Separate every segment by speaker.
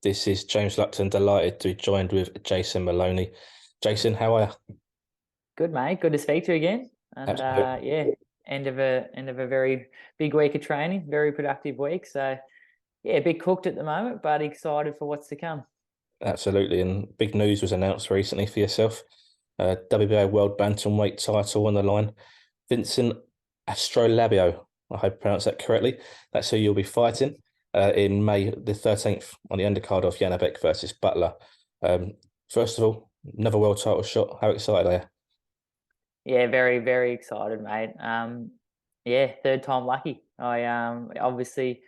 Speaker 1: This is James Luckton, delighted to be joined with Jason Moloney. Jason, how are you?
Speaker 2: Good, mate. Good to speak to you again. And
Speaker 1: Absolutely.
Speaker 2: yeah, end of a very big week of training, very productive week. So yeah, a bit cooked at the moment, but excited for what's to come.
Speaker 1: Absolutely. And big news was announced recently for yourself. WBA World Bantamweight title on the line. Vincent Astrolabio, I hope I pronounced that correctly. That's who you'll be fighting in May the 13th on the undercard of Janabek versus Butler. Um, First of all, another world title shot. How excited are you?
Speaker 2: Yeah, very, very excited, mate. Yeah, third time lucky. I obviously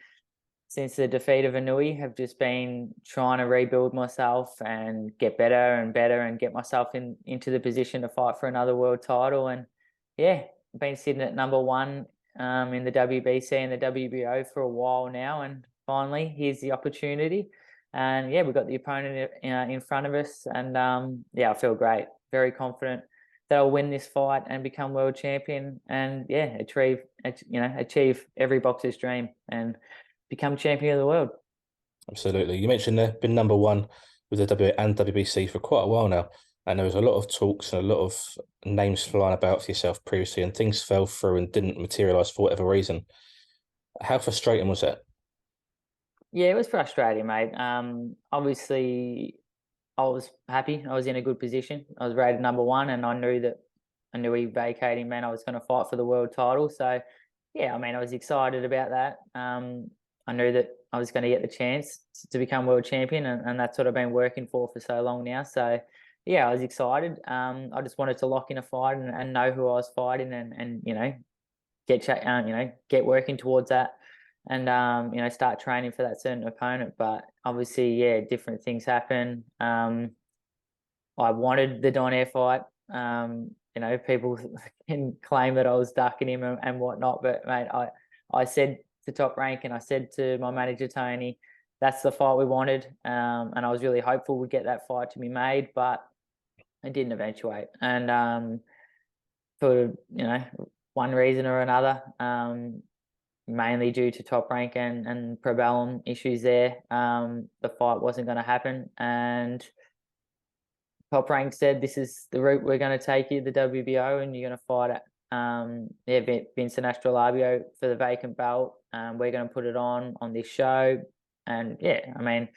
Speaker 2: since the defeat of Anui have just been trying to rebuild myself and get better and better and get myself into the position to fight for another world title. And yeah, been sitting at number one in the WBC and the WBO for a while now, and finally here's the opportunity. And yeah, we've got the opponent in front of us, and yeah, I feel great, very confident that I'll win this fight and become world champion, and yeah, achieve every boxer's dream and become champion of the world.
Speaker 1: Absolutely. You mentioned they've been number one with the WA and WBC for quite a while now. And there was a lot of talks and a lot of names flying about for yourself previously, and things fell through and didn't materialize for whatever reason. How frustrating was that?
Speaker 2: Yeah, it was frustrating, mate. Obviously, I was happy. I was in a good position. I was rated number one, and I knew he vacating meant I was going to fight for the world title. So, yeah, I mean, I was excited about that. I knew that I was going to get the chance to become world champion, and that's what I've been working for so long now. So, yeah, I was excited. I just wanted to lock in a fight and know who I was fighting, and get working towards that, and start training for that certain opponent. But obviously, yeah, different things happen. I wanted the Donaire fight. People can claim that I was ducking him and whatnot, but mate, I said to Top Rank and I said to my manager Tony, that's the fight we wanted, and I was really hopeful we'd get that fight to be made, but it didn't eventuate. And for one reason or another, mainly due to Top Rank and Probellum issues there, the fight wasn't going to happen, and Top Rank said, "This is the route we're going to take you, the WBO, and you're going to fight at Vincent Astrolabio for the vacant belt. We're going to put it on this show." And yeah, I mean,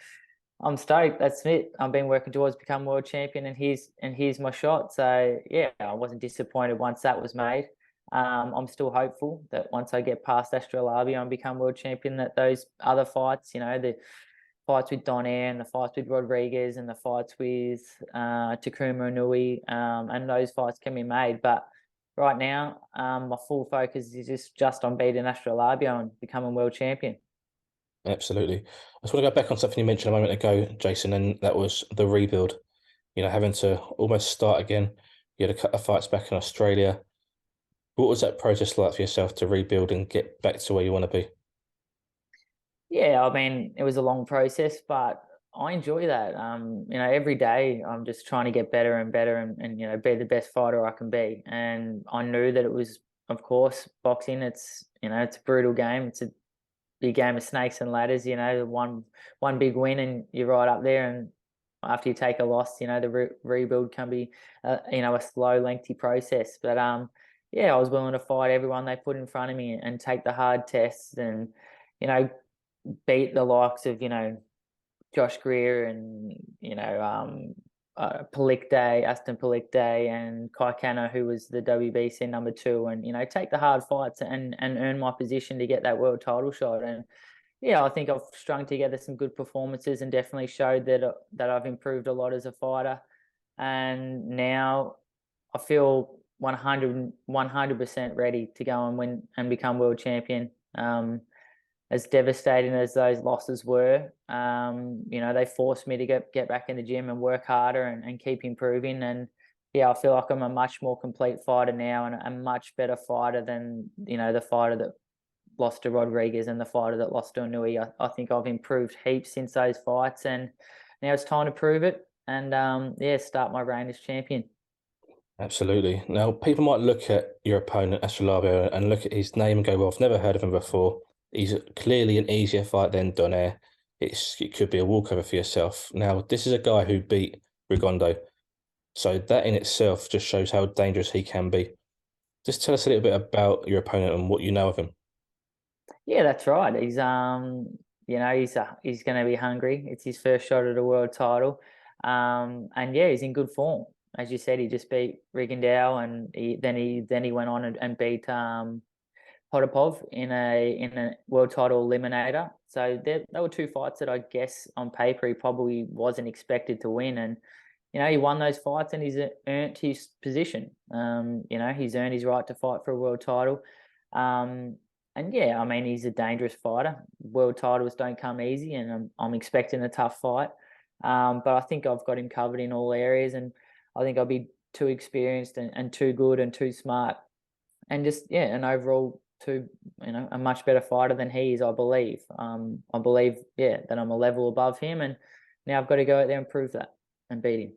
Speaker 2: I'm stoked. That's it. I've been working towards become world champion, and here's my shot. So yeah, I wasn't disappointed once that was made. I'm still hopeful that once I get past Astrolabio and become world champion, that those other fights, the fights with Donaire and the fights with Rodriguez and the fights with Takuma Inui, and those fights can be made. But right now, my full focus is just on beating Astrolabio and becoming world champion.
Speaker 1: Absolutely. I just want to go back on something you mentioned a moment ago, Jason, and that was the rebuild. Having to almost start again. You had a couple of fights back in Australia. What was that process like for yourself to rebuild and get back to where you want to be?
Speaker 2: Yeah, I mean, it was a long process, but I enjoy that. Every day I'm just trying to get better and better and be the best fighter I can be. And I knew that it was, of course, boxing. It's a brutal game. It's a big game of snakes and ladders. One big win and you're right up there. And after you take a loss, the rebuild can be, a slow, lengthy process. But yeah, I was willing to fight everyone they put in front of me and take the hard tests and you know beat the likes of Josh Greer and Aston Palikte and Kai Kano, who was the WBC number two, and take the hard fights and earn my position to get that world title shot. And yeah, I think I've strung together some good performances and definitely showed that I've improved a lot as a fighter. And now I feel 100% ready to go and win and become world champion. As devastating as those losses were, they forced me to get back in the gym and work harder and keep improving. And yeah, I feel like I'm a much more complete fighter now and a much better fighter than, the fighter that lost to Rodriguez and the fighter that lost to Inui. I think I've improved heaps since those fights, and now it's time to prove it and yeah, start my reign as champion.
Speaker 1: Absolutely. Now, people might look at your opponent, Astrolabio, and look at his name and go, well, I've never heard of him before. He's clearly an easier fight than Donaire. it could be a walkover for yourself. Now, this is a guy who beat Rigondo, so that in itself just shows how dangerous he can be. Just tell us a little bit about your opponent and what you know of him.
Speaker 2: Yeah, that's right. He's going to be hungry. It's his first shot at a world title, and yeah, he's in good form. As you said, he just beat Rigondeaux, and then he went on and beat Potapov in a world title eliminator. So there were two fights that I guess on paper he probably wasn't expected to win, and he won those fights and he's earned his position. He's earned his right to fight for a world title. And yeah, I mean, he's a dangerous fighter. World titles don't come easy, and I'm expecting a tough fight. But I think I've got him covered in all areas, and I think I'll be too experienced and too good and too smart, and just an overall a much better fighter than he is. I believe that I'm a level above him, and now I've got to go out there and prove that and beat him.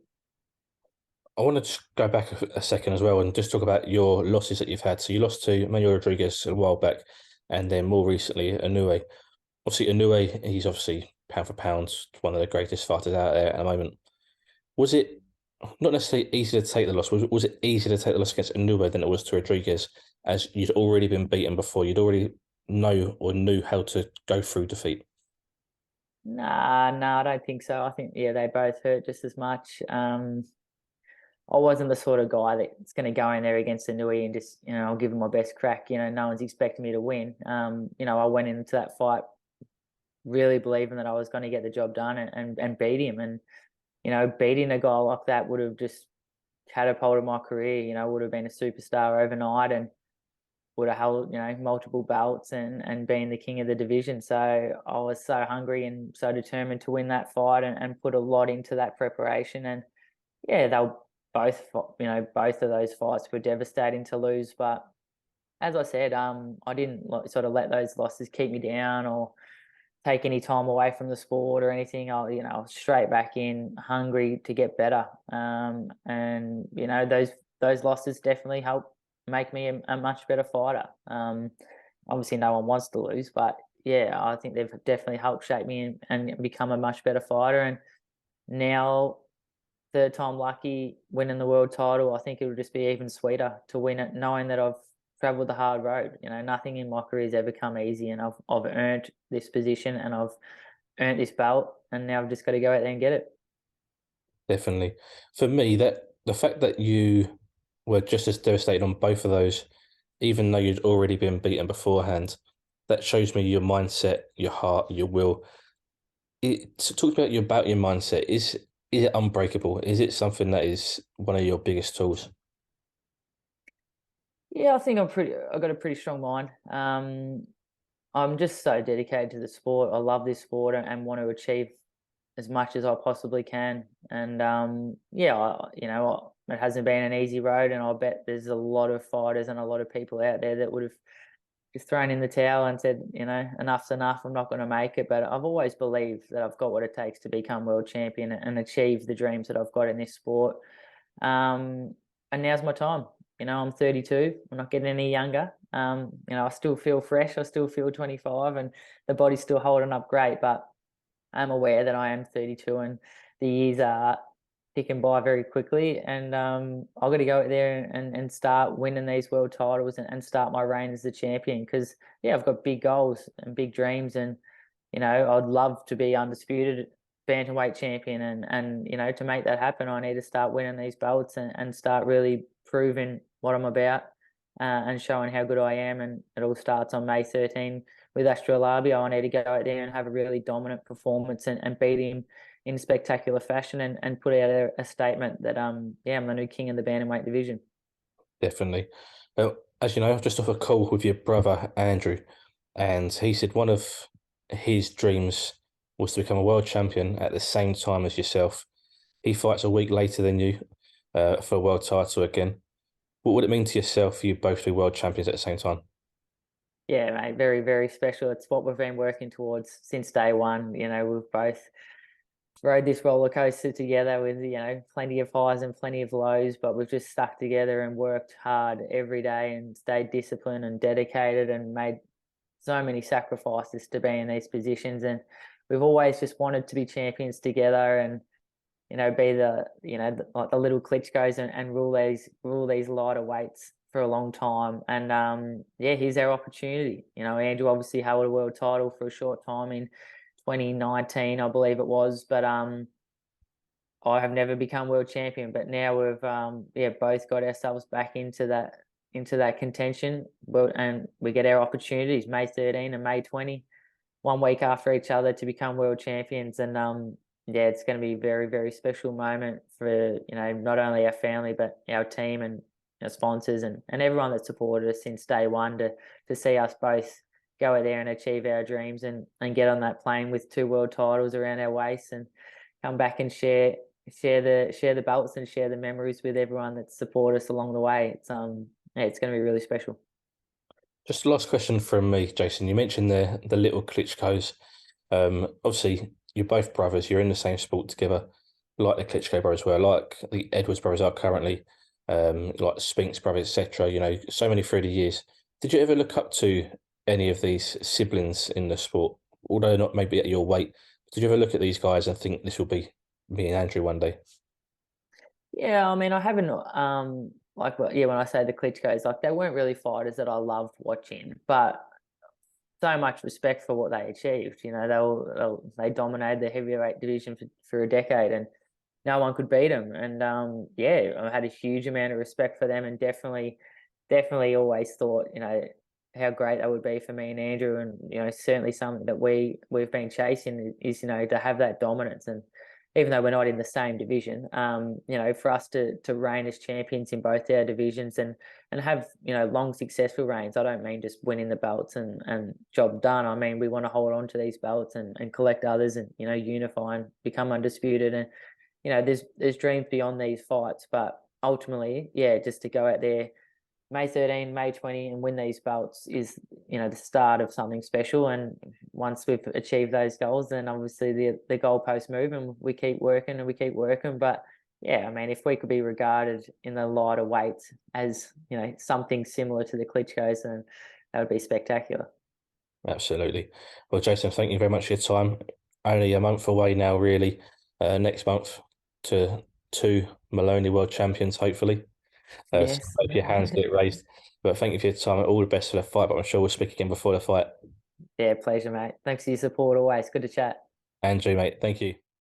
Speaker 1: I want to just go back a second as well and just talk about your losses that you've had. So you lost to Manuel Rodriguez a while back, and then more recently, Inoue. Obviously, Inoue, he's obviously pound for pound one of the greatest fighters out there at the moment. Was it not necessarily easy to take the loss? Was it easier to take the loss against Inoue than it was to Rodriguez, as you'd already been beaten before? You'd already knew how to go through defeat.
Speaker 2: Nah, I don't think so. I think they both hurt just as much. I wasn't the sort of guy that's going to go in there against Inui and just, I'll give him my best crack. No one's expecting me to win. I went into that fight really believing that I was going to get the job done and beat him. And, beating a guy like that would have just catapulted my career, would have been a superstar overnight and would have held, multiple belts and been the king of the division. So I was so hungry and so determined to win that fight and put a lot into that preparation. And yeah, they were both of those fights were devastating to lose. But as I said, I didn't sort of let those losses keep me down or take any time away from the sport or anything. I was straight back in, hungry to get better. And those losses definitely helped make me a much better fighter. Obviously, no one wants to lose, but yeah, I think they've definitely helped shape me and become a much better fighter. And now, third time lucky, winning the world title, I think it would just be even sweeter to win it, knowing that I've traveled the hard road. Nothing in my career has ever come easy, and I've earned this position and I've earned this belt, and now I've just got to go out there and get it.
Speaker 1: Definitely. For me, that the fact that you were just as devastated on both of those, even though you'd already been beaten beforehand, that shows me your mindset, your heart, your will. Talk about your mindset. Is it unbreakable? Is it something that is one of your biggest tools?
Speaker 2: Yeah, I think I've got a pretty strong mind. I'm just so dedicated to the sport. I love this sport and want to achieve as much as I possibly can. And it hasn't been an easy road, and I bet there's a lot of fighters and a lot of people out there that would have just thrown in the towel and said, enough's enough. I'm not going to make it. But I've always believed that I've got what it takes to become world champion and achieve the dreams that I've got in this sport. And now's my time. I'm 32. I'm not getting any younger. I still feel fresh. I still feel 25, and the body's still holding up great. But I'm aware that I am 32, and the years are ticking by very quickly. And I've got to go out there and start winning these world titles and start my reign as the champion. Because yeah, I've got big goals and big dreams, and I'd love to be undisputed bantamweight champion. And to make that happen, I need to start winning these belts and start really proving what I'm about and showing how good I am. And it all starts on May 13 with Astrolabio. I need to go out there and have a really dominant performance and beat him in spectacular fashion and put out a statement that I'm the new king of the bantamweight division.
Speaker 1: Definitely. As you know, I've just off a call with your brother Andrew, and he said one of his dreams was to become a world champion at the same time as yourself. He fights a week later than you for a world title again. What would it mean to yourself for you both to be world champions at the same time?
Speaker 2: Yeah, mate, very, very special. It's what we've been working towards since day one. We've both rode this roller coaster together with, plenty of highs and plenty of lows, but we've just stuck together and worked hard every day and stayed disciplined and dedicated and made so many sacrifices to be in these positions. And we've always just wanted to be champions together, and be like the little Klitschko's, and rule these lighter weights for a long time. And yeah, here's our opportunity. Andrew obviously held a world title for a short time in 2019, I believe it was, but I have never become world champion. But now we've both got ourselves back into that contention. Well, and we get our opportunities May 13 and May 20, 1 week after each other, to become world champions. And yeah, it's going to be a very, very special moment for, not only our family, but our team and our sponsors, and everyone that supported us since day one, to see us both go out there and achieve our dreams, and get on that plane with 2 world titles around our waist, and come back and share the belts and share the memories with everyone that support us along the way. It's going to be really special.
Speaker 1: Just the last question from me, Jason. You mentioned the little Klitschko's. Obviously, you're both brothers. You're in the same sport together, like the Klitschko brothers were, like the Edwards brothers are currently, like the Spinks brothers, etc. So many through the years. Did you ever look up to any of these siblings in the sport, although not maybe at your weight? Did you ever look at these guys and think this will be me and Andrew one day?
Speaker 2: Yeah, I mean, I haven't yeah, when I say the Klitschko's, like, they weren't really fighters that I loved watching, but so much respect for what they achieved. They dominated the heavyweight division for a decade, and no one could beat them. And yeah, I had a huge amount of respect for them, and definitely always thought, how great that would be for me and Andrew. And certainly something that we've been chasing is, to have that dominance. And even though we're not in the same division, for us to reign as champions in both our divisions, and have long successful reigns. I don't mean just winning the belts and job done. I mean, we want to hold on to these belts, and collect others, and unify and become undisputed. And there's dreams beyond these fights, but ultimately, yeah, just to go out there May 13, May 20, and win these belts is, the start of something special. And once we've achieved those goals, then obviously the goalposts move, and we keep working and we keep working. But yeah, I mean, if we could be regarded in the lighter weights as, something similar to the Klitschko's, then that would be spectacular.
Speaker 1: Absolutely. Well, Jason, thank you very much for your time. Only a month away now, really. Next month to two Moloney world champions, hopefully. So
Speaker 2: Yes.
Speaker 1: hope your hands get raised. But thank you for your time. All the best for the fight. But I'm sure we'll speak again before the fight.
Speaker 2: Yeah, pleasure, mate. Thanks for your support always. Good to chat.
Speaker 1: Andrew, mate, thank you.